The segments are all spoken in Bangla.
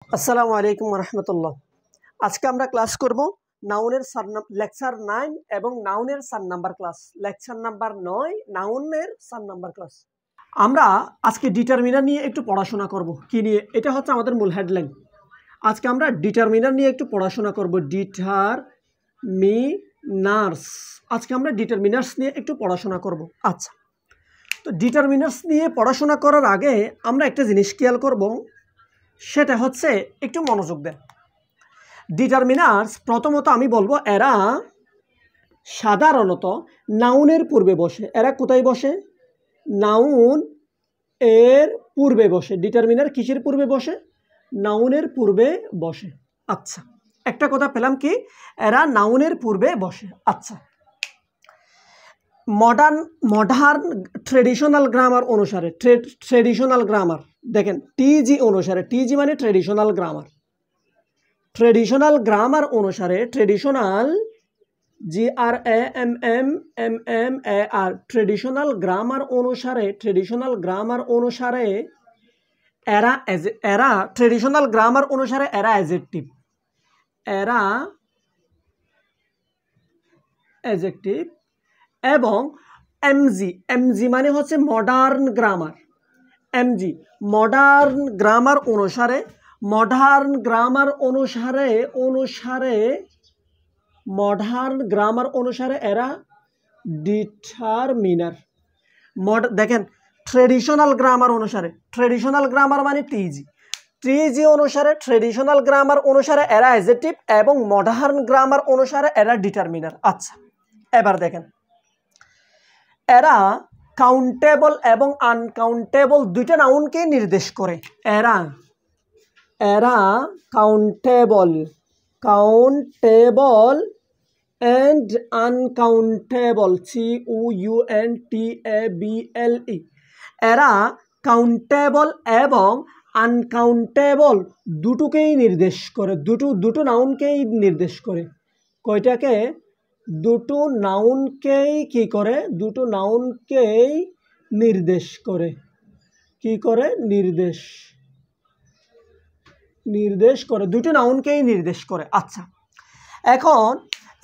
আসসালামু আলাইকুম রহমতুল্লাহ। আজকে আমরা ক্লাস করব নাউনের লেকচার 9 এবং নাউনের 4 নাম্বার ক্লাস, লেকচার নাম্বার 9 নাউনের 4 নাম্বার ক্লাস। আমরা আজকে ডিটারমিনার নিয়ে একটু পড়াশোনা করব। কি নিয়ে? এটা হচ্ছে আমাদের মূল হেডলাইন। আজকে আমরা ডিটারমিনার নিয়ে একটু পড়াশোনা করব। ডিটারমিনার্স, আজকে আমরা ডিটারমিনার্স নিয়ে একটু পড়াশোনা করব। আচ্ছা, তো ডিটারমিনার্স নিয়ে পড়াশোনা করার আগে আমরা একটা জিনিস খেয়াল করব, সেটা হচ্ছে একটু মনোযোগ দেন। ডিটারমিনার্স প্রথমত আমি বলবো এরা সাধারণত নাউনের পূর্বে বসে। এরা কোথায় বসে? নাউন এর পূর্বে বসে। ডিটারমিনার কিসের পূর্বে বসে? নাউনের পূর্বে বসে। আচ্ছা, একটা কথা পেলাম কি, এরা নাউনের পূর্বে বসে। আচ্ছা, মডার্ন ট্রেডিশনাল গ্রামার অনুসারে, ট্রেডিশনাল গ্রামার দেখেন টিজি অনুসারে, টিজি মানে ট্রেডিশনাল গ্রামার, ট্রেডিশনাল গ্রামার অনুসারে, ট্রেডিশনাল GRAMMAR, ট্রেডিশনাল গ্রামার অনুসারে, ট্রেডিশনাল গ্রামার অনুসারে এরা ট্রেডিশনাল গ্রামার অনুসারে এরা অ্যাডজেক্টিভ, এরা অ্যাডজেক্টিভ। এবং এমজি মানে হচ্ছে modern grammar. MG modern grammar অনুসারে, মডার্ন গ্রামার অনুসারে এরা ডিটারমিনার। দেখেন ট্রেডিশনাল গ্রামার অনুসারে, ট্রেডিশনাল গ্রামার মানে টিজি অনুসারে, ট্রেডিশনাল গ্রামার অনুসারে এরা অ্যাডজেক্টিভ এবং মডার্ন গ্রামার অনুসারে এরা ডিটারমিনার। আচ্ছা, এবার দেখেন এরা কাউন্টেবল এবং আনকাউন্টেবল দুইটা নাউনকে নির্দেশ করে। এরা কাউন্টেবল অ্যান্ড আনকাউন্টেবল, COUNTABLE, এরা কাউন্টেবল এবং আনকাউন্টেবল দুটোকেই নির্দেশ করে। দুটো নাউনকেই নির্দেশ করে। কয়টাকে? দুটো নাউনকেই কি করে? দুটো নাউনকেই নির্দেশ করে। কি করে? নির্দেশ করে, দুটো নাউনকেই নির্দেশ করে। আচ্ছা, এখন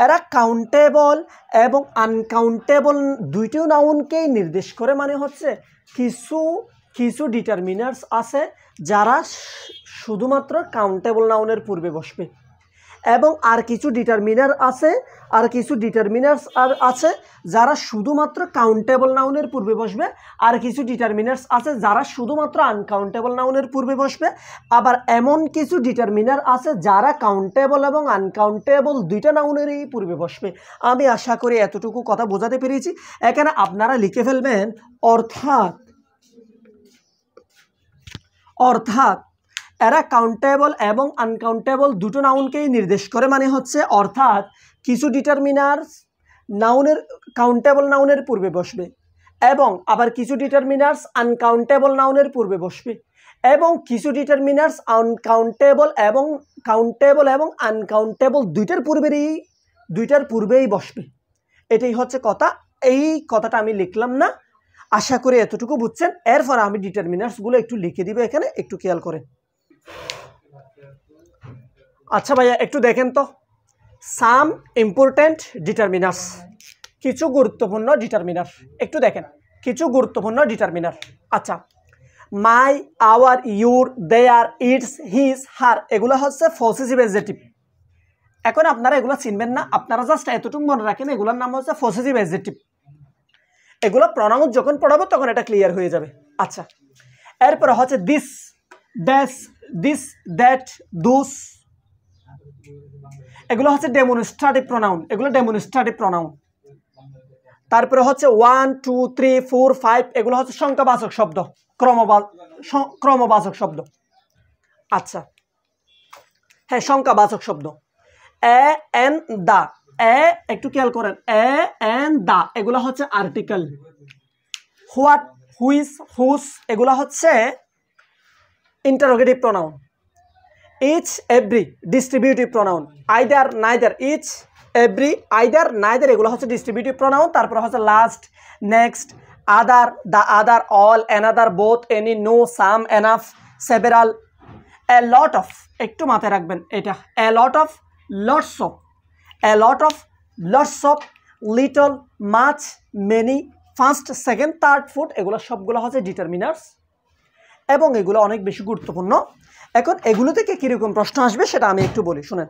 এরা কাউন্টেবল এবং আনকাউন্টেবল দুইটো নাউনকেই নির্দেশ করে, মানে হচ্ছে কিছু ডিটারমিনার্স আছে যারা শুধুমাত্র কাউন্টেবল নাউনের পূর্বে বসবে, এবং আর কিছু ডিটারমিনার্স আছে যারা শুধুমাত্র কাউন্টেবল নাউনের পূর্বে বসবে, আর কিছু ডিটারমিনার্স আছে যারা শুধুমাত্র আনকাউন্টেবল নাউনের পূর্বে বসবে। আবার এমন কিছু ডিটারমিনার আছে যারা কাউন্টেবল এবং আনকাউন্টেবল দুইটা নাউনেরই পূর্বে বসবে। আমি আশা করি এতটুকু কথা বোঝাতে পেরেছি। এখানে আপনারা লিখে ফেলবেন অর্থাৎ এরা কাউন্টেবল এবং আনকাউন্টেবল দুটো নাউনকেই নির্দেশ করে, মানে হচ্ছে অর্থাৎ কিছু ডিটারমিনার্স কাউন্টেবল নাউনের পূর্বে বসবে, এবং আবার কিছু ডিটারমিনার্স আনকাউন্টেবল নাউনের পূর্বে বসবে, এবং কিছু ডিটারমিনার্স কাউন্টেবল এবং আনকাউন্টেবল দুইটার পূর্বেই বসবে। এটাই হচ্ছে কথা। এই কথাটা আমি লিখলাম না, আশা করি এতটুকু বুঝছেন। এরপর আমি ডিটারমিনার্সগুলো একটু লিখে দিব, এখানে একটু খেয়াল করেন। আচ্ছা ভাইয়া, একটু দেখেন তো, সাম ইম্পর্টেন্ট ডিটারমিনার্স, কিছু গুরুত্বপূর্ণ ডিটারমিনার একটু দেখেন, কিছু গুরুত্বপূর্ণ ডিটারমিনার। আচ্ছা, my, our, your, their, its, his, her, এগুলো হচ্ছে পসেসিভ অ্যাডজেক্টিভ। এখন আপনারা এগুলো চিনবেন না, আপনারা জাস্ট এতটুকু মনে রাখেন, এগুলোর নাম হচ্ছে পসেসিভ অ্যাডজেক্টিভ। এগুলো প্রনাউন যখন পড়াবো তখন এটা ক্লিয়ার হয়ে যাবে। আচ্ছা, এরপরে হচ্ছে দিস, দ্যাস, দিস, দ্যাট, দুস, এগুলো হচ্ছে ডেমনস্ট্রেটিভ প্রোনাউন। তারপরে হচ্ছে 1 2 3 4 5, এগুলো হচ্ছে সংখ্যাবাচক শব্দ, ক্রমবাচক শব্দ। আচ্ছা, হ্যাঁ, সংখ্যাবাচক শব্দ। এ এন দা, একটু খেয়াল করেন, এ এন দা এগুলো হচ্ছে আর্টিকেল। হোয়াট, হুইচ, হুস, এগুলো হচ্ছে interrogative pronoun. Each, every, distributive pronoun. Either, neither, each, every, either, neither, এগুলো হচ্ছে ডিস্ট্রিবিউটিভ প্রোনাউন। তারপরে হচ্ছে last, next, other, the other, all, another, both, any, no, some, enough, several, a lot of, একটু মাথায় রাখবেন এটা, a lot of, lots of, a lot of, lots of, little, much, many, first, second, third, fourth, এগুলো সবগুলো হচ্ছে ডিটারমিনার্স এবং এগুলো অনেক বেশি গুরুত্বপূর্ণ। এখন এগুলো থেকে কীরকম প্রশ্ন আসবে সেটা আমি একটু বলি, শুনেন।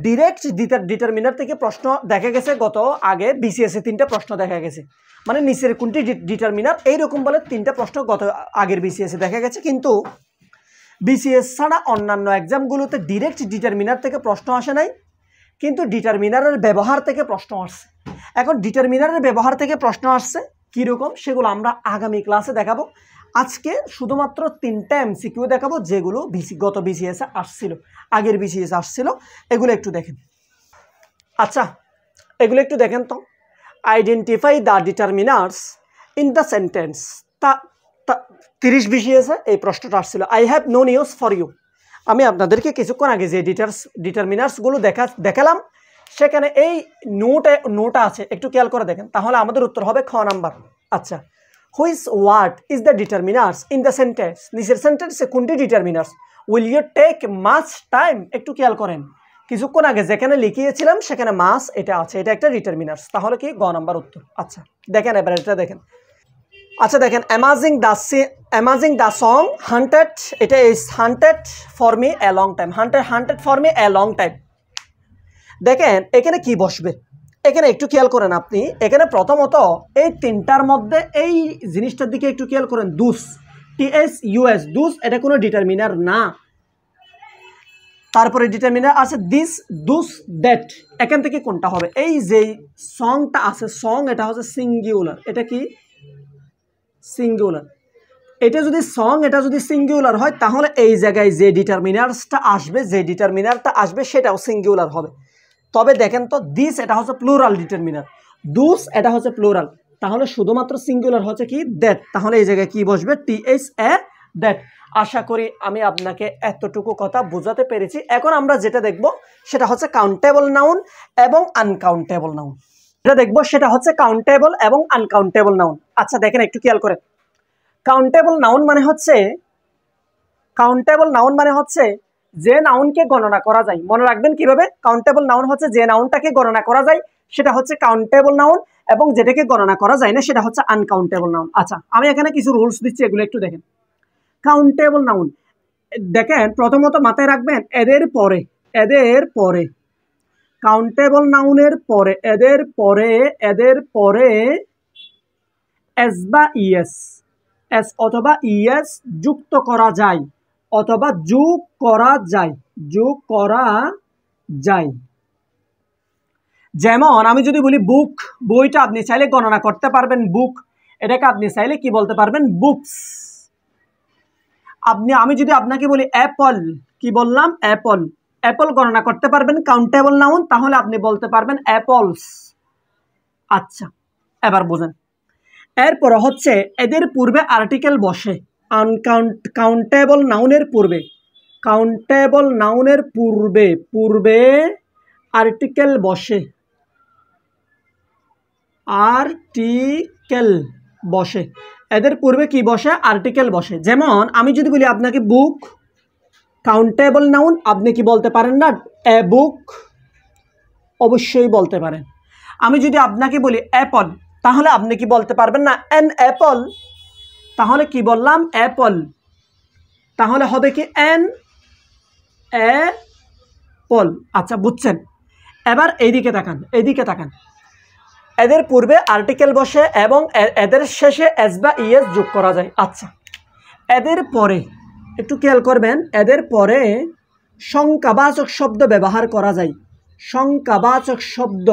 ডিরেক্ট ডিটারমিনার থেকে প্রশ্ন দেখা গেছে গত আগে বিসিএস এ 3টা প্রশ্ন দেখা গেছে, মানে নিচের কোনটি ডিটারমিনার এইরকম বলে 3টা প্রশ্ন গত আগের বিসিএস এ দেখা গেছে। কিন্তু বিসিএস ছাড়া অন্যান্য এক্সামগুলোতে ডিরেক্ট ডিটারমিনার থেকে প্রশ্ন আসে নাই, কিন্তু ডিটারমিনারের ব্যবহার থেকে প্রশ্ন আসছে। এখন ডিটারমিনারের ব্যবহার থেকে প্রশ্ন আসছে কীরকম সেগুলো আমরা আগামী ক্লাসে দেখাবো। আজকে শুধুমাত্র 3টা এমসিকিউ দেখাবো যেগুলো গত বিসিএস এ আসছিল, আগের বিসিএস আসছিল, এগুলো একটু দেখেন। আচ্ছা, এগুলো একটু দেখেন তো। Identify the determiners in the sentence. 30 BCS এ এই প্রশ্নটা আসছিল। I have no news for you. আমি আপনাদেরকে কিছুক্ষণ আগে যে ডিটারমিনার্সগুলো দেখালাম সেখানে এই নোটা আছে, একটু খেয়াল করে দেখেন, তাহলে আমাদের উত্তর হবে খ নাম্বার। আচ্ছা, which word is the determiners in the sentence? নিচের সেন্টেন্সে কোনটি determiners? Will you take much time? একটু খেয়াল করেন, কিছুক্ষণ আগে যেখানে লিখিয়েছিলাম সেখানে মাস এটা আছে, এটা একটা ডিটারমিনার্স, তাহলে কি গ নাম্বার উত্তর। আচ্ছা দেখেন, এবার এটা দেখেন। আচ্ছা দেখেন, অ্যামাজিং দ্য সং হান্টেড, এটা is haunted for me a long time, haunted for me a long time. দেখেন এখানে কি বসবে, এখানে একটু খেয়াল করেন আপনি। এখানে প্রথমত এই 3টার মধ্যে এই জিনিসটার দিকে একটু খেয়াল করেন, দুস, TSUS, দুস, এটা কোনো ডিটারমিনার না। তারপরে ডিটারমিনার আছে দিস, দুস, দ্যাট। এখান থেকে কোনটা হবে? এই যে সংটা আছে, সং, এটা হচ্ছে সিঙ্গুলার, এটা কি সিঙ্গুলার। এটা যদি সং, এটা যদি সিঙ্গুলার হয় তাহলে এই জায়গায় যে ডিটারমিনারটা আসবে সেটাও সিঙ্গুলার হবে। তবে দেখেন তো, দিস এটা হচ্ছে প্লুরাল ডিটারমিনার, দুস এটা হচ্ছে প্লুরাল, তাহলে শুধুমাত্র সিঙ্গুলার হচ্ছে কি দ্যাট, তাহলে এই জায়গায় কি বসবে? TSA, that. আশা করি আমি আপনাকে এতটুকু কথা বোঝাতে পেরেছি। এখন আমরা যেটা দেখব সেটা হচ্ছে কাউন্টেবল নাউন এবং আনকাউন্টেবল নাউন। যেটা দেখব সেটা হচ্ছে কাউন্টেবল এবং আনকাউন্টেবল নাউন। আচ্ছা দেখেন, একটু খেয়াল করেন। কাউন্টেবল নাউন মানে হচ্ছে যে নাউনকে গণনা করা যায়। মনে রাখবেন কিভাবে, কাউন্টেবল নাউন হচ্ছে যে নাউনটাকে গণনা করা যায় সেটা হচ্ছে কাউন্টেবল নাউন, এবং যেটাকে গণনা করা যায় না সেটা হচ্ছে আনকাউন্টেবল নাউন। আচ্ছা, আমি এখানে কিছু রুলস দিচ্ছি, এগুলো একটু দেখেন। কাউন্টেবল নাউন, দেখেন প্রথমত মাথায় রাখবেন এদের পরে কাউন্টেবল নাউনের পরে এদের পরে এস বা ইএস, এস অথবা ইএস যুক্ত করা যায় অথবা যোগ করা যায়। যেমন আমি যদি বলি বুক, বইটা আপনি চাইলে গণনা করতে পারবেন বুক, এটাকে আপনি চাইলে কি বলতে পারবেন? বুকস। আমি যদি আপনাকে বলি অ্যাপল, কি বললাম? অ্যাপল গণনা করতে পারবেন কাউন্টেবল নাউন, তাহলে আপনি বলতে পারবেন অ্যাপলস। আচ্ছা এবার বোঝেন। এরপর হচ্ছে এদের পূর্বে আর্টিকেল বসে, কাউন্টেবল নাউনের পূর্বে আর্টিকেল বসে, এদের পূর্বে কি বসে? আর্টিকেল বসে। যেমন আমি যদি বলি আপনাকে বুক, কাউন্টেবল নাউন, আপনি কি বলতে পারেন না এ বুক? অবশ্যই বলতে পারেন। আমি যদি আপনাকে বলি অ্যাপল, তাহলে আপনি কি বলতে পারবেন না অ্যান অ্যাপল? তাহলে কি বললাম? অ্যাপল। তাহলে হবে কি অ্যান অ্যাপল। আচ্ছা বুঝছেন? এবার এইদিকে তাকান, এদের পূর্বে আর্টিকেল বসে এবং এদের শেষে এস বা ইএস যোগ করা যায়। আচ্ছা, এদের পরে একটু খেয়াল করবেন, এদের পরে সংখ্যাবাচক শব্দ ব্যবহার করা যায়। সংখ্যাবাচক শব্দ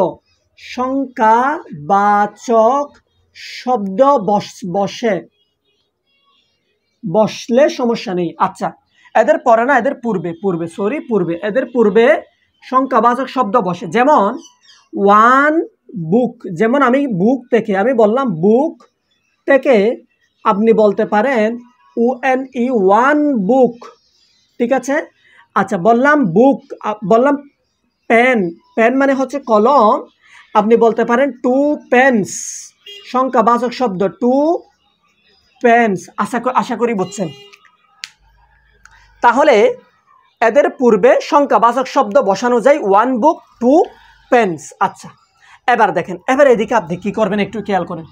বসলে সমস্যা নেই। আচ্ছা, এদের পরে না, এদের পূর্বে এদের পূর্বে সংখ্যাবাচক শব্দ বসে। যেমন ওয়ান বুক, যেমন আমি বুক থেকে আমি বললাম বুক থেকে, আপনি বলতে পারেন ONE, ওয়ান বুক, ঠিক আছে? আচ্ছা বললাম বুক, বললাম পেন মানে হচ্ছে কলম, আপনি বলতে পারেন টু পেন্স, সংখ্যাবাচক শব্দ টু পেন্স। আশা করি বুঝছেন। তাহলে এদের পূর্বে সংখ্যাবাচক শব্দ বসানো যায়, 1 বুক 2 পেন্স। আচ্ছা, এবার দেখেন, এবার এদিকে আপনি কি করবেন একটু খেয়াল করেন।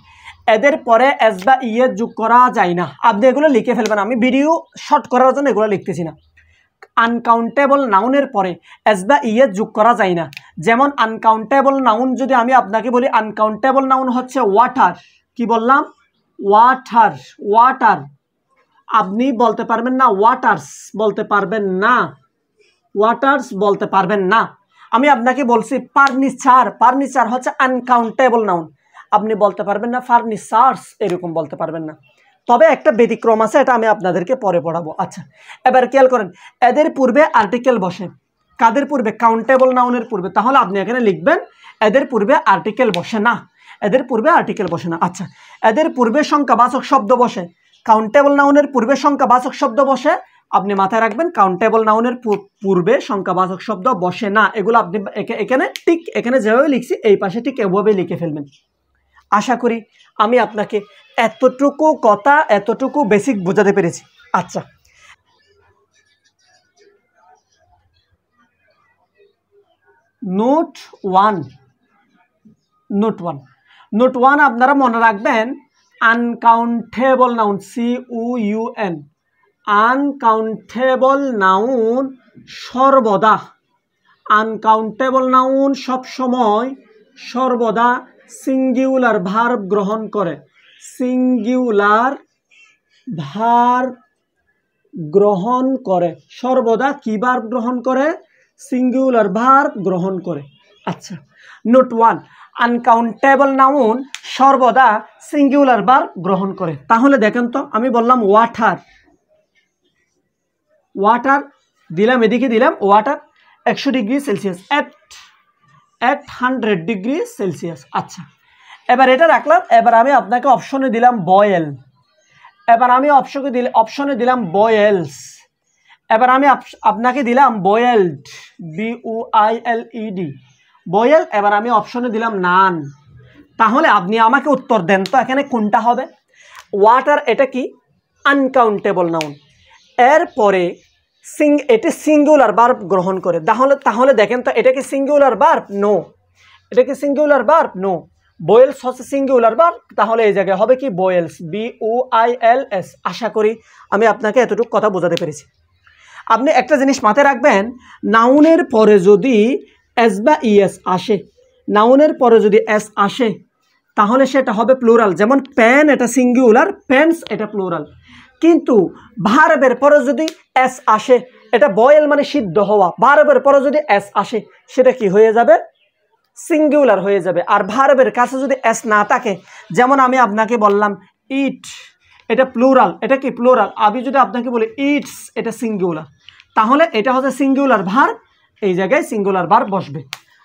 এদের পরে এস বা ইয়ে যোগ করা যায় না, আপনি এগুলো লিখে ফেলবেন। আমি ভিডিও শর্ট করার জন্য এগুলো লিখতেছি না। আনকাউন্টেবল নাউনের পরে এস বা ইয়ে যোগ করা যায় না। যেমন আনকাউন্টেবল নাউন যদি আমি আপনাকে বলি, আনকাউন্টেবল নাউন হচ্ছে ওয়াটার। কি বললাম? ওয়াটার। ওয়াটার আপনি বলতে পারবেন না, ওয়াটার্স বলতে পারবেন না, ওয়াটার্স বলতে পারবেন না। আমি আপনাকে বলছি ফার্নিচার, ফার্নিচার হচ্ছে আনকাউন্টেবল নাউন, আপনি বলতে পারবেন না ফার্নিচার্স, এরকম বলতে পারবেন না। তবে একটা ব্যতিক্রম আছে, এটা আমি আপনাদেরকে পরে পড়াবো। আচ্ছা, এবার খেয়াল করেন, এদের পূর্বে আর্টিকেল বসে। কাদের পূর্বে? কাউন্টেবল নাউনের পূর্বে। তাহলে আপনি এখানে লিখবেন এদের পূর্বে আর্টিকেল বসে না, এদের পূর্বে আর্টিকেল বসে না। আচ্ছা, এদের পূর্বে সংখ্যাবাচক শব্দ বসে। কাউন্টেবল নাউনের পূর্বে সংখ্যাবাচক শব্দ বসে, আপনি মাথায় রাখবেন কাউন্টেবল নাউনের পূর্বে সংখ্যাবাচক শব্দ বসে না। এগুলো আপনি এখানে ঠিক এখানে যেভাবে লিখছি এই পাশে ঠিক এভাবে লিখে ফেলবেন। আশা করি আমি আপনাকে এতটুকু কথা, এতটুকু বেসিক বোঝাতে পেরেছি। আচ্ছা, নোট 1, নোট 1, নোট 1 আপনারা মনে রাখবেন uncountable noun, COUN, uncountable noun সর্বদা, আনকাউন্টেবল নাউন সবসময় সর্বদা সিঙ্গুলার ভার্ব গ্রহণ করে, সিঙ্গুলার ভার্ব গ্রহণ করে। সর্বদা কি ভার্ব গ্রহণ করে? সিঙ্গুলার ভার্ব গ্রহণ করে। আচ্ছা, নোট 1, আনকাউন্টেবল নাউন সর্বদা সিঙ্গুলার ভার্ব গ্রহণ করে। তাহলে দেখেন তো, আমি বললাম ওয়াটার, ওয়াটার দিলাম, এদিকে দিলাম water 100 degree Celsius, at 100 degree Celsius. আচ্ছা, এবার এটা রাখলাম। এবার আমি আপনাকে অপশনে দিলাম বয়েল, এবার আমি অপশনে দিলাম বয়েলস, এবার আমি আপনাকে দিলাম বয়েলড, BOILED, বয়েল। এবার আমি অপশনে দিলাম নান। তাহলে আপনি আমাকে উত্তর দেন তো এখানে কোনটা হবে? ওয়াটার এটা কি? Uncountable noun. এরপরে এটি সিঙ্গুলার ভার্ব গ্রহণ করে। তাহলে দেখেন তো, এটা কি সিঙ্গুলার ভার্ব? নো। এটা কি সিঙ্গুলার ভার্ব? নো। বয়েলস হচ্ছে সিঙ্গুলার ভার্ব, তাহলে এই জায়গায় হবে কি? বয়েলস, BOILS। আশা করি আমি আপনাকে এতটুকু কথা বোঝাতে পেরেছি। আপনি একটা জিনিস মাথায় রাখবেন, নাউনের পরে যদি এস বা ইএস আসে, নাউনের পরে যদি এস আসে তাহলে সেটা হবে প্লুরাল। যেমন পেন এটা সিঙ্গুলার, পেন্স এটা প্লুরাল। কিন্তু ভার্বের পরে যদি এস আসে, এটা বয়েল মানে সিদ্ধ হওয়া, ভার্বের পরে যদি এস আসে সেটা কি হয়ে যাবে? সিঙ্গুলার হয়ে যাবে। আর ভার্বের কাছে যদি এস না থাকে, যেমন আমি আপনাকে বললাম ইট, এটা প্লুরাল, এটা কি প্লুরাল। আমি যদি আপনাকে বলি ইটস, এটা সিঙ্গুলার, তাহলে এটা হচ্ছে সিঙ্গুলার ভার্ব, এই জায়গায় সিঙ্গুলার ভার্ব বসবে।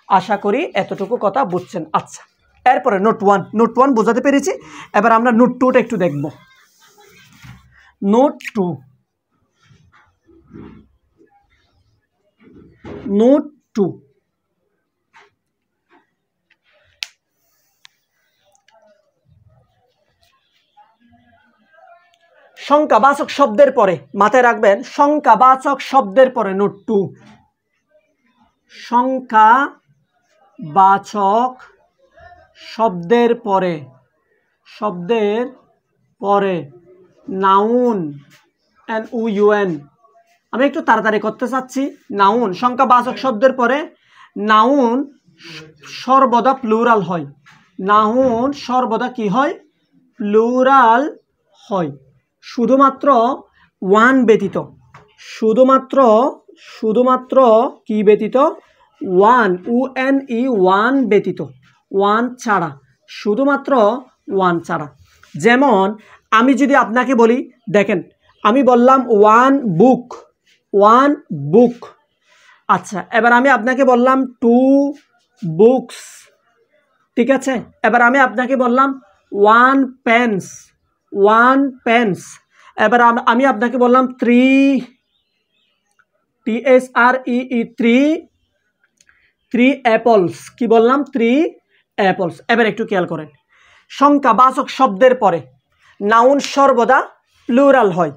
আশা করি এতটুকু কথা বুঝছেন। আচ্ছা, এরপরে নোট 1, নোট 1 বোঝাতে পেরেছি। এবার আমরা নোট 2টা একটু দেখব। নোট 2, নোট 2, সংখ্যাবাচক শব্দের পরে, মাথায় রাখবেন সংখ্যাবাচক শব্দের পরে, নোট 2, সংখ্যাবাচক শব্দের পরে, শব্দের পরে নাউন, NOUN। আমি একটু তাড়াতাড়ি করতে চাচ্ছি। নাউন, সংখ্যাবাচক শব্দের পরে নাউন সর্বদা প্লুরাল হয়, নাউন সর্বদা কি হয়? প্লুরাল হয়। শুধুমাত্র ওয়ান ব্যতীত, শুধুমাত্র কি ব্যতীত? ওয়ান, UNE, ওয়ান ব্যতীত, ওয়ান ছাড়া, শুধুমাত্র ওয়ান ছাড়া। যেমন আমি যদি আপনাকে বলি, দেখেন আমি বললাম ওয়ান বুক, ওয়ান বুক। আচ্ছা, এবার আমি আপনাকে বললাম 2 বুকস, ঠিক আছে। এবার আমি আপনাকে বললাম 1 পেন্স, 1 পেন্স। এবার আমি আপনাকে বললাম 3, THREE, 3 অ্যাপলস। কি বললাম? 3 অ্যাপলস। এবার একটু খেয়াল করেন, সংখ্যাবাচক শব্দের পরে নাউন সর্বদা প্লুরাল হয়।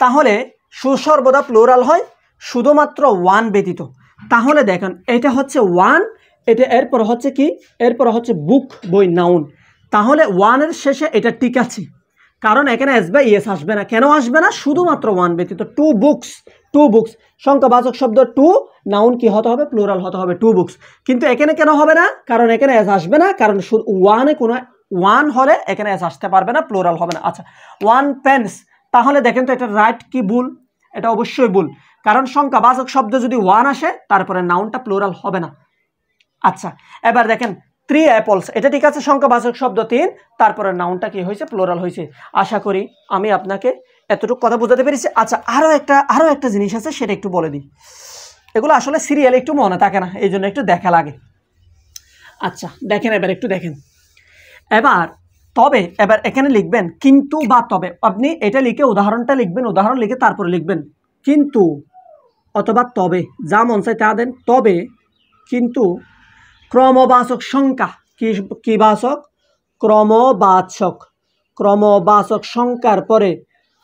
তাহলে সুসর্বদা প্লুরাল হয় শুধুমাত্র ওয়ান ব্যতীত। তাহলে দেখেন এটা হচ্ছে ওয়ান, এটা এরপর হচ্ছে কি, এরপর হচ্ছে বুক বই নাউন। তাহলে ওয়ানের শেষে এটা ঠিক আছে, কারণ এখানে এস বা ইয়েস আসবে না। কেন আসবে না? শুধুমাত্র ওয়ান ব্যতীত। টু বুকস, টু বুকস সংখ্যাবাচক শব্দ, টু নাউন কি হতে হবে? প্লুরাল হতে হবে, টু বুকস। কিন্তু এখানে কেন হবে না? কারণ এখানে এস আসবে না, কারণ ওয়ানে কোনো ওয়ান হলে এখানে এস আসতে পারবে না, প্লুরাল হবে না। আচ্ছা, ওয়ান পেন্স, তাহলে দেখেন তো এটা রাইট কি ভুল? এটা অবশ্যই ভুল, কারণ সংখ্যাবাচক শব্দ যদি ওয়ান আসে তারপরে নাউনটা প্লুরাল হবে না। আচ্ছা, এবার দেখেন 3 অ্যাপলস, এটা ঠিক আছে, সংখ্যাবাচক শব্দ 3, তারপরে নাউনটা কি হয়েছে? প্লুরাল হয়েছে। আশা করি আমি আপনাকে এতটুকু কথা বোঝাতে পেরেছি। আচ্ছা, আরও একটা জিনিস আছে, সেটা একটু বলে দিই। এগুলো আসলে সিরিয়ালে একটু মনে থাকে না, এই জন্য একটু দেখা লাগে। আচ্ছা দেখেন, এবার একটু দেখেন। এবার এখানে লিখবেন কিন্তু বা তবে। আপনি এটা লিখে উদাহরণটা লিখবেন, উদাহরণ লিখে তারপরে লিখবেন কিন্তু অথবা তবে, যা মন চায় তা দেন। তবে, কিন্তু, ক্রমবাচক সংখ্যা, কি বাচক? ক্রমবাচক। ক্রমবাচক সংখ্যার পরে,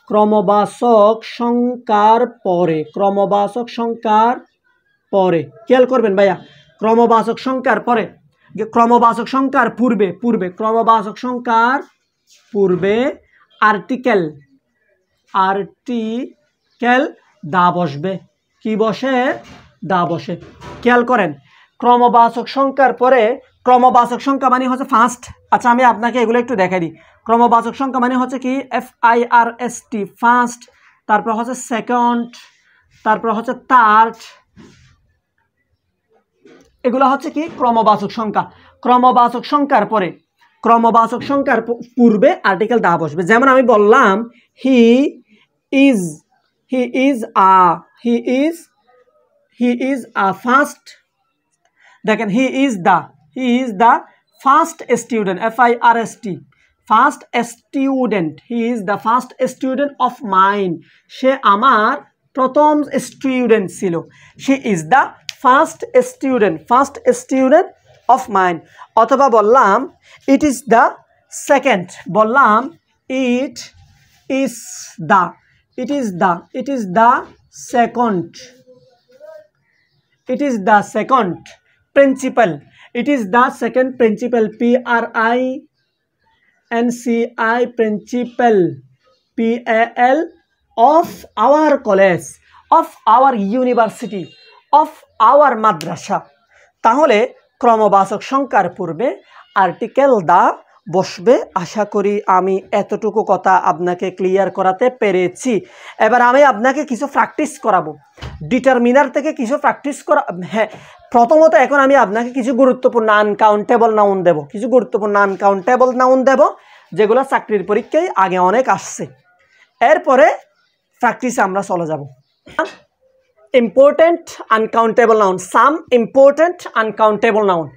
ক্রমবাচক সংখ্যার পরে, ক্রমবাচক সংখ্যার পরে, খেয়াল করবেন ভাইয়া, ক্রমবাচক সংখ্যার পরে, ক্রমবাচক সংখ্যার পূর্বে, ক্রমবাচক সংখ্যার পূর্বে আর্টিকেল দা বসবে। কি বসে? দা বসে। খেয়াল করেন, ক্রমবাচক সংখ্যার পরে, ক্রমবাচক সংখ্যা মানে হচ্ছে ফার্স্ট। আচ্ছা, আমি আপনাকে এগুলো একটু দেখাই দিই। ক্রমবাচক সংখ্যা মানে হচ্ছে কি? FIRST, ফার্স্ট, তারপর হচ্ছে সেকেন্ড, তারপর হচ্ছে থার্ড, এগুলো হচ্ছে কি? ক্রমবাচক সংখ্যা। ক্রমবাচক সংখ্যার পরে, ক্রমবাচক সংখ্যার পূর্বে আর্টিকেল দা বসবে। যেমন আমি বললাম হি ইজ আ ফার্স্ট। দেখেন, he is the first student, FIRST, first student. He is the first student of mine, সে আমার প্রথম স্টুডেন্ট ছিল। She is the first student of mine. অথবা বললাম ইট ইজ দ্য সেকেন্ড, বললাম it is the second principal, it is the second principal, PRINCI, principal, PAL, of our college, of our university, of our madrasa। তাহলে ক্রমবাচক সংখ্যার পূর্বে আর্টিকেল দা বসবে। আশা করি আমি এতটুকু কথা আপনাকে ক্লিয়ার করাতে পেরেছি। এবার আমি আপনাকে কিছু প্র্যাকটিস করাবো, ডিটারমিনার থেকে কিছু প্র্যাকটিস করা। হ্যাঁ, প্রথমত এখন আমি আপনাকে কিছু গুরুত্বপূর্ণ আনকাউন্টেবল নাউন দেব, যেগুলো চাকরির পরীক্ষায় আগে অনেক আসছে। এরপরে প্র্যাকটিসে আমরা চলে যাব। Important uncountable noun, some important uncountable noun,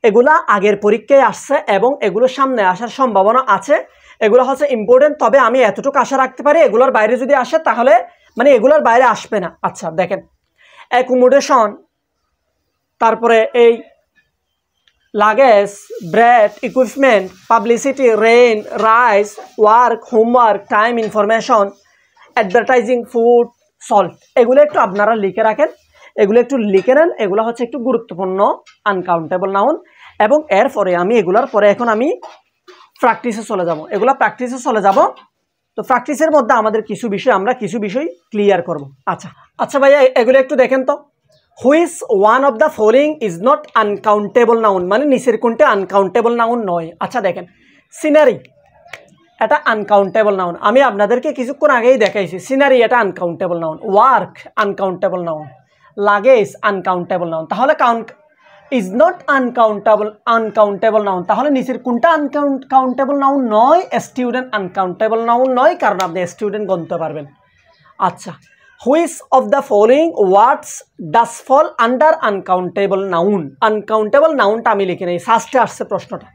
এগুলা আগের পরীক্ষায় আসছে এবং এগুলো সামনে আসার সম্ভাবনা আছে। এগুলো হচ্ছে ইম্পর্টেন্ট, তবে আমি এতটুকু আশা রাখতে পারি এগুলোর বাইরে যদি আসে তাহলে মানে এগুলোর বাইরে আসবে না। আচ্ছা দেখেন, অ্যাকোমোডেশন, তারপরে এই luggage, bread, equipment, publicity, rain, rice, work, homework, time, information, advertising, food, salt, এগুলো একটু আপনারা লিখে রাখেন, এগুলো একটু লিখে নেন। এগুলো হচ্ছে একটু গুরুত্বপূর্ণ আনকাউন্টেবল নাউন। এবং এরপরে আমি এগুলোর পরে এখন আমি প্র্যাকটিসে চলে যাব। তো প্র্যাকটিসের মধ্যে আমাদের আমরা কিছু বিষয় ক্লিয়ার করব। আচ্ছা ভাইয়া, এগুলো একটু দেখেন তো। Which one of the following is not uncountable noun, মানে নিচের কোনটা আনকাউন্টেবল নাউন নয়। আচ্ছা দেখেন, সিনারি, এটা আনকাউন্টেবল নাউন, আমি আপনাদেরকে কিছুক্ষণ আগেই দেখাইছি। সিনারি এটা uncountable noun. Work uncountable noun. Luggage uncountable noun. তাহলে ইজ নট আনকাউন্টেবল নাউন, তাহলে নিচের কোনটা আনকাউন্টেবল নাউন নয়? স্টুডেন্ট আনকাউন্টেবল নাউন নয়, কারণ আপনি স্টুডেন্ট গণতে পারবেন। আচ্ছা, which of the following words does fall under uncountable noun? Uncountable নাউনটা আমি লিখে নেই, ফার্স্টে আসছে প্রশ্নটা।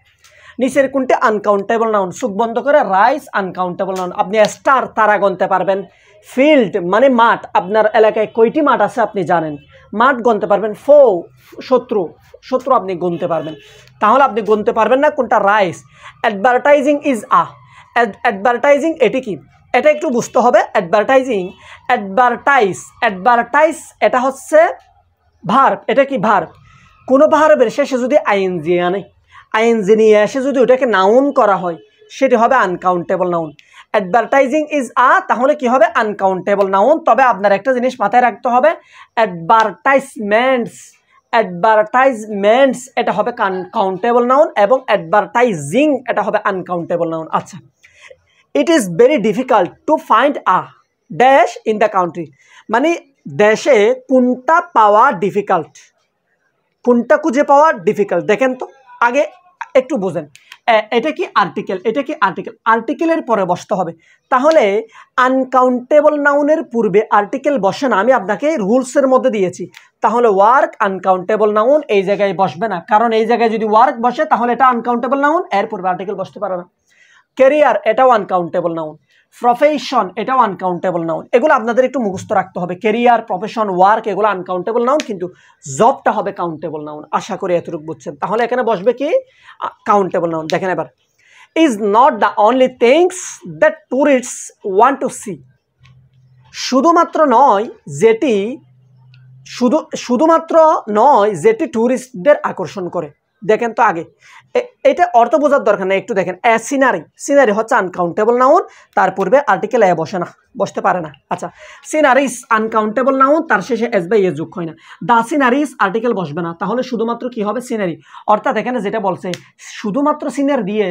নিচের কোনটা আনকাউন্টেবল নাউন? চোখ বন্ধ করে, রাইস আনকাউন্টেবল নাউন। আপনি স্টার, তারা গণতে পারবেন। ফিল্ড মানে মাঠ, আপনার এলাকায় কয়টি মাঠ আছে আপনি জানেন, মাঠ গণতে পারবেন। শত্রু আপনি গুনতে পারবেন। তাহলে আপনি গুনতে পারবেন না কোনটা? রাইস। অ্যাডভার্টাইজিং ইজ অ্যাডভার্টাইজিং, এটি কি? এটা একটু বুঝতে হবে। অ্যাডভার্টাইজিং, অ্যাডভার্টাইজ এটা হচ্ছে ভার্ব। এটা কি ভার্ব? কোনো ভার্বের শেষে যদি আইএনজি আনে, আইএনজি নিয়ে এসে যদি ওটাকে নাউন করা হয় সেটি হবে আনকাউন্টেবল নাউন। অ্যাডভার্টাইজিং ইজ তাহলে কি হবে? Uncountable noun. তবে আপনার একটা জিনিস মাথায় রাখতে হবে, অ্যাডভার্টাইজমেন্টস এটা হবে কাউন্টেবল নাউন এবং অ্যাডভার্টাইজিং এটা হবে আনকাউন্টেবল নাউন। আচ্ছা, it is very difficult to find dash in the country, মানে দেশে কোনটা পাওয়া ডিফিকাল্ট, কোনটা খুঁজে পাওয়া ডিফিকাল্ট। দেখেন তো, আগে একটু বোঝেন, এটা কি আর্টিকেল, এটা কি আর্টিকেল, আর্টিকেলের পরে বসতে হবে। তাহলে আনকাউন্টেবল নাউনের পূর্বে আর্টিকেল বসে না, আমি আপনাকে রুলসের মধ্যে দিয়েছি। তাহলে ওয়ার্ক আনকাউন্টেবল নাউন এই জায়গায় বসবে না, কারণ এই জায়গায় যদি ওয়ার্ক বসে তাহলে এটা আনকাউন্টেবল নাউন, এর পূর্বে আর্টিকেল বসতে পারে না। ক্যারিয়ার এটাও আনকাউন্টেবল নাউন, প্রফেশন এটাও আনকাউন্টেবল নাউন। এগুলো আপনাদের একটু মুখস্থ রাখতে হবে। ক্যারিয়ার, প্রফেশন, ওয়ার্ক এগুলো আনকাউন্টেবল নাউন, কিন্তু জবটা হবে কাউন্টেবল নাউন। আশা করি এতটুকু বুঝছেন। তাহলে এখানে বসবে কি? Countable noun. দেখেন এবার, is not the only things that tourists want to see, শুধুমাত্র নয় যেটি শুধুমাত্র নয় যেটি টুরিস্টদের আকর্ষণ করে। দেখেন তো, আগে এটা অর্থ বোঝার দরকার নেই, একটু দেখেন। সিনারি, সিনারি হচ্ছে আনকাউন্টেবল নাউন, তার পূর্বে আর্টিকেল বসে না, বসতে পারে না। আচ্ছা, সিনারিস আনকাউন্টেবল নাউন, তার শেষে এস বাই এ যোগ হয় না। দ্য সিনারিস আর্টিকেল বসবে না, তাহলে শুধুমাত্র কি হবে? সিনারি। অর্থাৎ এখানে যেটা বলছে, শুধুমাত্র সিনারি দিয়ে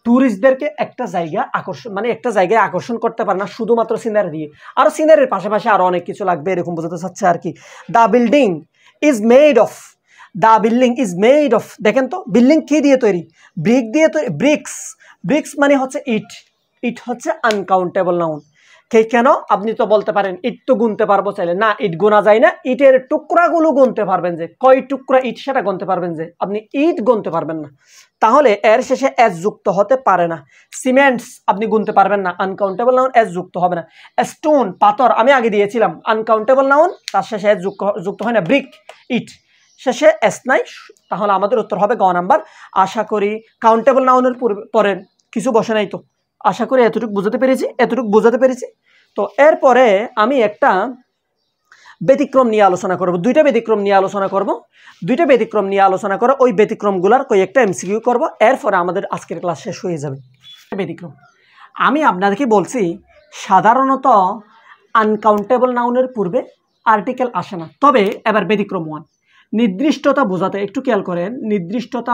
ট্যুরিস্টদেরকে একটা জায়গা আকর্ষণ, মানে একটা জায়গায় আকর্ষণ করতে পারে না শুধুমাত্র সিনারি দিয়ে, আর সিনারির পাশাপাশি আরও অনেক কিছু লাগবে, এরকম বোঝাতে চাচ্ছে আর কি। The building is made of, the building is made of, দেখেন তো বিল্ডিং কি দিয়ে তৈরি? ব্রিক দিয়ে তৈরি, ব্রিক্স। ব্রিক্স মানে হচ্ছে ইট, ইট হচ্ছে আনকাউন্টেবল নাউন। কেন? আপনি তো বলতে পারেন ইট তো গুনতে পারবো চাইলে, না ইট গোনা যায় না, ইটের টুকরাগুলো গুনতে পারবেন, যে কয় টুকরা ইট সেটা গুনতে পারবেন, যে আপনি ইট গুনতে পারবেন না, তাহলে এর শেষে এস যুক্ত হতে পারে না। সিমেন্টস আপনি গুনতে পারবেন না, আনকাউন্টেবল নাউন, এস যুক্ত হবে না। স্টোন পাথর আমি আগে দিয়েছিলাম, আনকাউন্টেবল নাউন, তার শেষে এস যুক্ত হয় না। ব্রিক ইট, শেষে এস নাই, তাহলে আমাদের উত্তর হবে গ নাম্বার। আশা করি কাউন্টেবল নাউনের পরের কিছু বসে নাই তো, আশা করি এতটুকু বোঝাতে পেরেছি। তো এরপরে আমি একটা ব্যতিক্রম নিয়ে আলোচনা করব, দুইটা ব্যতিক্রম নিয়ে আলোচনা করব, ওই ব্যতিক্রমগুলোর কয়েকটা এমসিকিউ করব, এরপরে আমাদের আজকের ক্লাস শেষ হয়ে যাবে। ব্যতিক্রম আমি আপনাদেরকে বলছি, সাধারণত আনকাউন্টেবল নাউনের পূর্বে আর্টিকেল আসে না। তবে এবার ব্যতিক্রম 1, নির্দিষ্টতা বোঝাতে, একটু খেয়াল করেন, নির্দিষ্টতা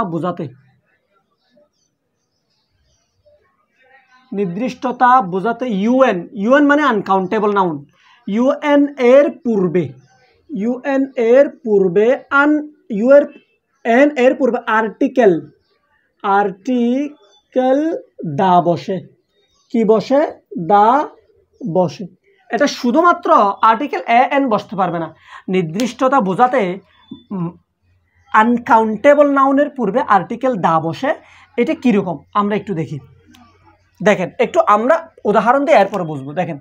বোঝাতে ইউএন মানে আনকাউন্টেবল নাউন, ইউএন এর পূর্বে আর্টিকেল দা বসে। কি বসে? দা বসে। এটা শুধুমাত্র আর্টিকেল এন বসতে পারবে না। নির্দিষ্টতা বোঝাতে আনকাউন্টেবল নাউনের পূর্বে আর্টিকেল দা বসে। এটা কীরকম আমরা একটু দেখি। দেখেন, একটু আমরা উদাহরণ দিয়ে এরপরে বুঝবো। দেখেন,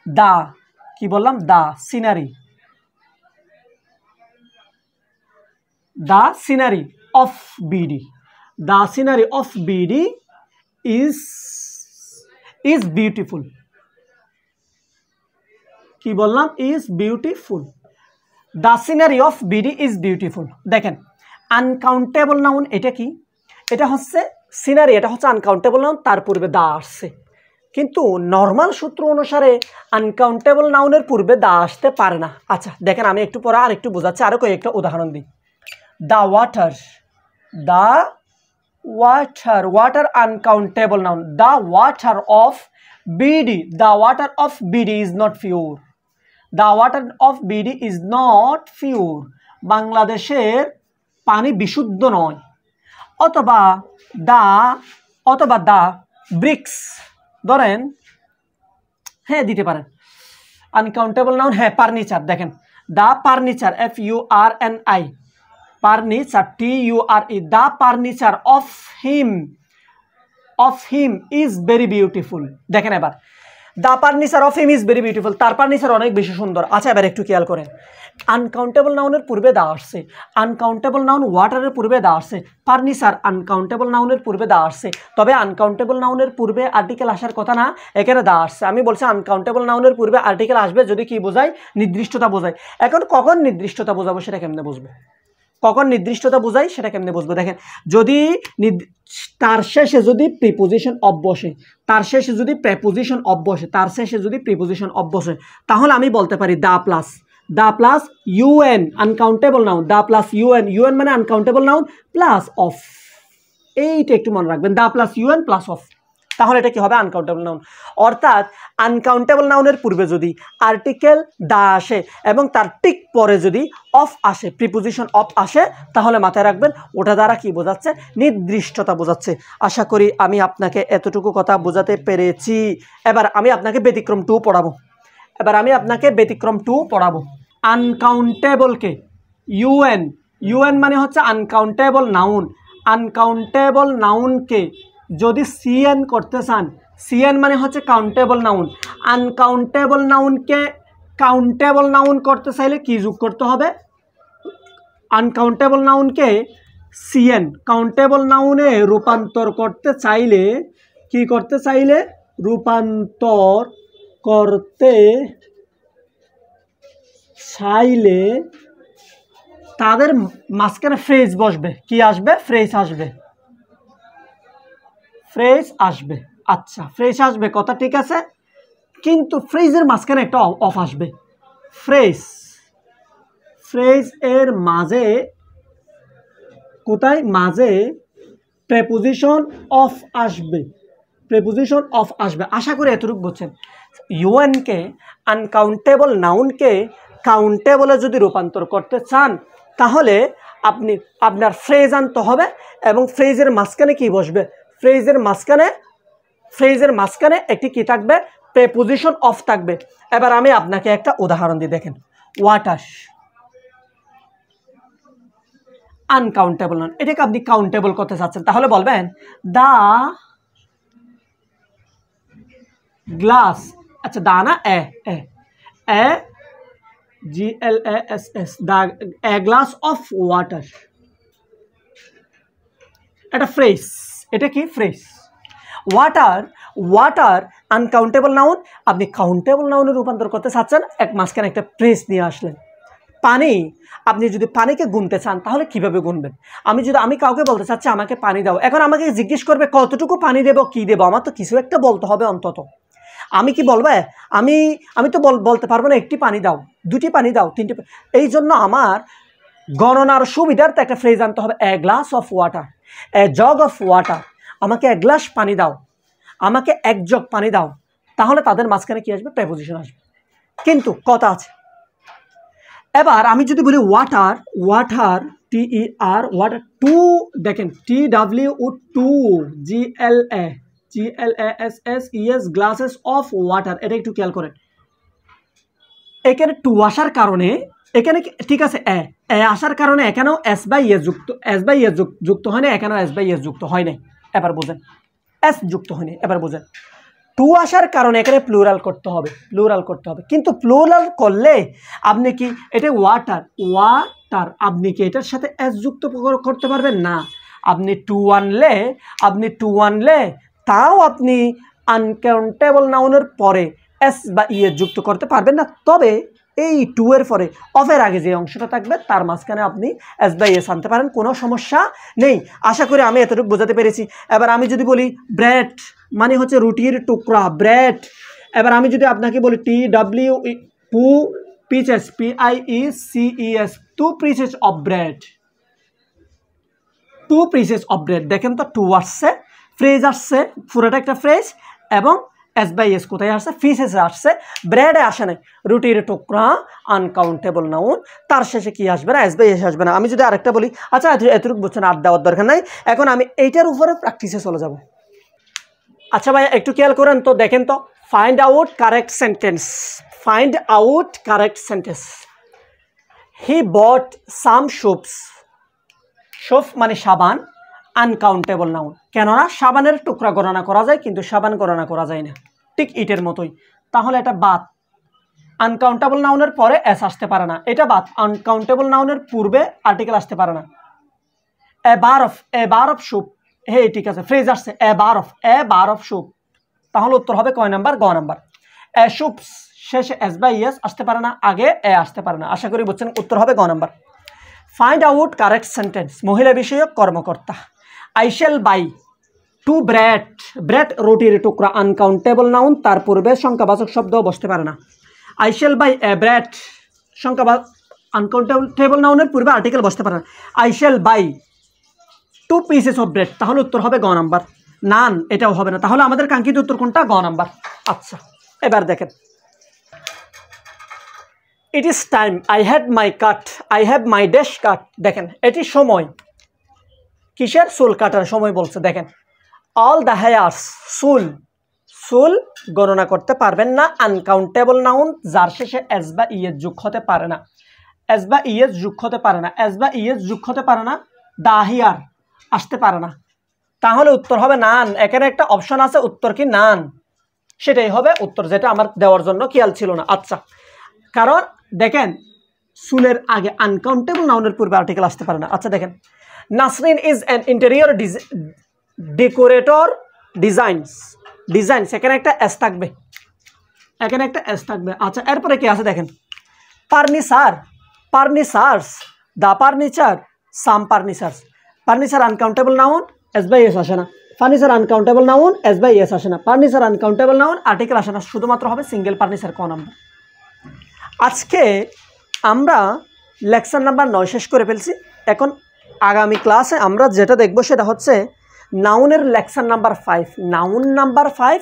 দা কি বললাম? The scenery, the scenery of BD, the scenery of BD is beautiful. কি বললাম? Is beautiful. The scenery of BD is beautiful. দেখেন, আনকাউন্টেবল নাউন এটা কি? এটা হচ্ছে সিনারি, এটা হচ্ছে আনকাউন্টেবল নাউন, তার পূর্বে দা আসছে। কিন্তু নর্মাল সূত্র অনুসারে আনকাউন্টেবল নাউনের পূর্বে দা আসতে পারে না। আচ্ছা দেখেন, আমি একটু পরে আর একটু বোঝাচ্ছি, আরও কয়েকটা উদাহরণ দিই। The water uncountable noun, the water of BD, the water of BD is not pure, the water of BD is not pure, বাংলাদেশের পানি বিশুদ্ধ নয়। অথবা দা ব্রিক্স, ধরেন, হ্যাঁ দিতে পারেন আনকাউন্টেবল নাউন। হ্যাঁ, ফার্নিচার, দেখেন the furniture, FURNI, furniture, TURE, the furniture of him is very beautiful. দেখেন এবার, the furniture of him is very beautiful, তার ফার্নিচার অনেক বেশি সুন্দর। আচ্ছা এবার একটু খেয়াল করেন, আনকাউন্টেবল নাউনের পূর্বে দা আসছে, আনকাউন্টেবল নাউন ওয়াটারের পূর্বে দা আসছে, ফার্নিচার আনকাউন্টেবল নাউনের পূর্বে দা আসছে, তবে আনকাউন্টেবল নাউনের পূর্বে আর্টিকেল আসার কথা না, এখানে দা আসছে। আমি বলছি আনকাউন্টেবল নাউনের পূর্বে আর্টিকেল আসবে যদি কি বোঝায়, নির্দিষ্টতা বোঝায়। এখন কখন নির্দিষ্টতা বোঝাবো সেটা কেমনে বুঝবো, কখন নির্দিষ্টতা বোঝাই সেটা কেমনে বুঝবো? দেখেন, যদি তার শেষে যদি প্রিপোজিশন অফ বসে, তার শেষে যদি প্রেপোজিশন অফ বসে, তার শেষে যদি প্রিপোজিশন অফ বসে, তাহলে আমি বলতে পারি the plus UN uncountable noun, the plus UN, UN মানে আনকাউন্টেবল নাউন প্লাস অফ, এইটা একটু মনে রাখবেন, the plus UN plus of, তাহলে এটা কি হবে? Uncountable noun. অর্থাৎ আনকাউন্টেবল নাউনের পূর্বে যদি আর্টিকেল দা আসে এবং তার ঠিক পরে যদি অফ আসে, প্রিপোজিশন অফ আসে, তাহলে মাথায় রাখবেন ওটা দ্বারা কি বোঝাচ্ছে? নির্দিষ্টতা বোঝাচ্ছে। আশা করি আমি আপনাকে এতটুকু কথা বোঝাতে পেরেছি। এবার আমি আপনাকে ব্যতিক্রম 2 পড়াবো, পড়াবো। আনকাউন্টেবলকে ইউএন, ইউএন মানে হচ্ছে আনকাউন্টেবল নাউন, আনকাউন্টেবল নাউনকে যদি সিএন করতে চান, সিএন মানে হচ্ছে কাউন্টেবল নাউন, আনকাউন্টেবল নাউনকে কাউন্টেবল নাউন করতে চাইলে কি যোগ করতে হবে? আনকাউন্টেবল নাউনকে সিএন কাউন্টেবল নাউনে রূপান্তর করতে চাইলে কি করতে চাইলে? রূপান্তর করতে চাইলে তাদের মাঝখানে ফ্রেজ বসবে। কি আসবে? ফ্রেজ আসবে, ফ্রেজ আসবে। আচ্ছা ফ্রেজ আসবে, কথা ঠিক আছে, কিন্তু ফ্রেজের মাঝখানে একটা অফ আসবে। ফ্রেজ এর মাঝে, কোথায়? মাঝে প্রেপোজিশন অফ আসবে, প্রেপোজিশন অফ আসবে। আশা করি এতটুকু বুঝছেন। ইউএনকে আনকাউন্টেবল নাউনকে কাউন্টেবলে যদি রূপান্তর করতে চান, তাহলে আপনি আপনার ফ্রেজ আনতে হবে এবং ফ্রেজের মাঝখানে কি বসবে? ফ্রেজের মাঝখানে একটি কি থাকবে? প্রেপোজিশন অফ থাকবে। এবার আমি আপনাকে একটা উদাহরণ দিই, দেখেন। ওয়াটার আনকাউন্টেবল নাউন, এটাকে আপনি কাউন্টেবল করতে চাচ্ছেন, তাহলে বলবেন দা গ্লাস, আচ্ছা দা না এ GLASS, a glass of water, এটা ফ্রেজ, এটা কি? ফ্রেজ। ওয়াটার আনকাউন্টেবল নাউন, আপনি কাউন্টেবল নাউনে রূপান্তর করতে চাচ্ছেন, এক মাঝখানে একটা ফ্রেজ নিয়ে আসলেন। পানি, আপনি যদি পানিকে গুনতে চান তাহলে কিভাবে গুনবেন? আমি কাউকে বলতে চাচ্ছি আমাকে পানি দাও, এখন আমাকে জিজ্ঞেস করবে কতটুকু পানি দেবো, কি দেবো, আমার তো কিছু একটা বলতে হবে অন্তত। আমি কি বলবো? আমি তো বলতে পারবো না একটি পানি দাও, দুটি পানি দাও, তিনটি। এই জন্য আমার গণনার সুবিধার্থে একটা ফ্রেজ আনতে হবে, a glass of water, A jug of water, আমাকে এক গ্লাস পানি দাও, আমাকে এক জগ পানি দাও, তাহলে তাদের মাঝখানে কি আসবে? প্রেপোজিশন আসবে। কিন্তু কথা আছে, এবার আমি যদি বলি ওয়াটার, TER, ওয়াটার টু, দেখেন TWO2 GLASSES glasses of water, এটা একটু খেয়াল করেন। এখানে টু আসার কারণে, এখানে ঠিক আছে এ আসার কারণে এখানেও এস বাই এস যুক্ত হয় না, এখানেও এস বাই এস যুক্ত হয় নাই। এবার বোঝেন, এস যুক্ত হয়নি, এবার বোঝেন। টু আসার কারণে এখানে প্লুরাল করতে হবে, কিন্তু প্লুরাল করলে আপনি কি এটা ওয়াটার, আপনি কি এটার সাথে এস যুক্ত করতে পারবেন না? আপনি টু আনলে তাও আপনি আনকাউন্টেবল নাউনের পরে এস বা ইয়ে যুক্ত করতে পারবেন না। তবে এই টু এর পরে অফের আগে যে অংশটা থাকবে তার মাঝখানে আপনি এস বাই এস আনতে পারেন, কোনো সমস্যা নেই। আশা করি আমি এতটুকু বোঝাতে পেরেছি। এবার আমি যদি বলি ব্রেড মানে হচ্ছে রুটির টুকরা, ব্রেড। এবার আমি যদি আপনাকে বলি TWO pieces, PIECES, 2 pieces of bread, 2 pieces of bread. দেখেন তো টু আসছে, ফ্রেজ আসছে, পুরোটা একটা ফ্রেজ, এবং এস বাই এস কোথায় আসছে? পিসেসে আসছে, ব্রেডে আসে নাই। রুটির টুকরা আনকাউন্টেবল নাউন, তার শেষে কি আসবে না? এস বাই এস আসবে না। আমি যদি আরেকটা বলি, আচ্ছা এতটুকু বুঝছেন, আর দেওয়ার দরকার নাই। এখন আমি এইটার উপরে প্র্যাকটিসে চলে যাব। আচ্ছা ভাই একটু খেয়াল করেন তো, দেখেন তো, ফাইন্ড আউট কারেক্ট সেন্টেন্স। হি বট সাম সোপস, সোপ মানে সাবান, আনকাউন্টেবল নাউন। কেননা সাবানের টুকরা গণনা করা যায়, কিন্তু সাবান গণনা করা যায় না। ঠিক ইটের মতোই। তাহলে এটা বাদ। আনকাউন্টেবল নাউনের পরে এস আসতে পারে না, এটা বাদ। আনকাউন্টেবল নাউনের পূর্বে আর্টিকেল আসতে পারে না। এ বার অফ শুপ, হে ঠিক আছে, ফ্রেজ আসছে এ বার অফ শুপ, তাহলে উত্তর হবে কয় নাম্বার? গ নাম্বার। এ শুপস শেষে এস বা ইয়েস আসতে পারে না, আগে এ আসতে পারে না। আশা করি বুঝছেন, উত্তর হবে গ number. Find out correct sentence, মহিলা বিষয়ক কর্মকর্তা। I shall buy 2 bread, bread রুটির টুকরা, আনকাউন্টেবল নাউন, তার পূর্বে সংখ্যাবাচক শব্দ বসতে পারে না। I shall buy a bread, uncountable নাউনের পূর্বে আর্টিকেল বসতে পারে না। I shall buy 2 pieces of bread, তাহলে উত্তর হবে গ নাম্বার। নান, এটাও হবে না, তাহলে আমাদের কাঙ্ক্ষিত উত্তর কোনটা? গ নাম্বার। আচ্ছা, এবার দেখেন, it is time, I had my cut, I have my dash cut. দেখেন এটি সময়, কিসের? চুল কাটার সময় বলছে। দেখেন অল দ্য হেয়ার্স, চুল গণনা করতে পারবেন না, আনকাউন্টেবল নাউন যার শেষে এস বা ইয়েস যোগ হতে পারে না, এস বা ইয়েস যোগ হতে পারে না, এস বা ইয়েস যোগ হতে পারে না, দ্য হেয়ার আসতে পারে না, তাহলে উত্তর হবে নান। এখানে একটা অপশন আছে, উত্তর কি? নান, সেটাই হবে উত্তর, যেটা আমার দেওয়ার জন্য খেয়াল ছিল না। আচ্ছা, কারণ দেখেন চুলের আগে আনকাউন্টেবল নাউনের পূর্বে আর্টিকেল আসতে পারে না। আচ্ছা দেখেন, Nasrin is an interior decorator designs, এখানে একটা এস থাকবে, এখানে একটা এস থাকবে। আচ্ছা, এরপরে কি আছে দেখেন, furnitures, the furniture, some furniture uncountable noun, S by S আসে না। Furniture uncountable noun, S by S আসে না। ফার্নিচার আনকাউন্টেবল নাউন, আর্টিকেল আসে না, শুধুমাত্র হবে সিঙ্গেল ফার্নিচার, ক নাম্বার। আজকে আমরা লেকচার নাম্বার 9 শেষ করে ফেলছি। এখন আগামী ক্লাসে আমরা যেটা দেখব সেটা হচ্ছে নাউনের লেকচার নাম্বার 5, নাউন নাম্বার 5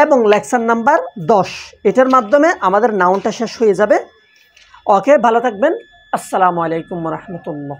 এবং লেকচার নাম্বার 10। এটার মাধ্যমে আমাদের নাউনটা শেষ হয়ে যাবে। ওকে, ভালো থাকবেন। আসসালামু আলাইকুম ওয়া রাহমাতুল্লাহ।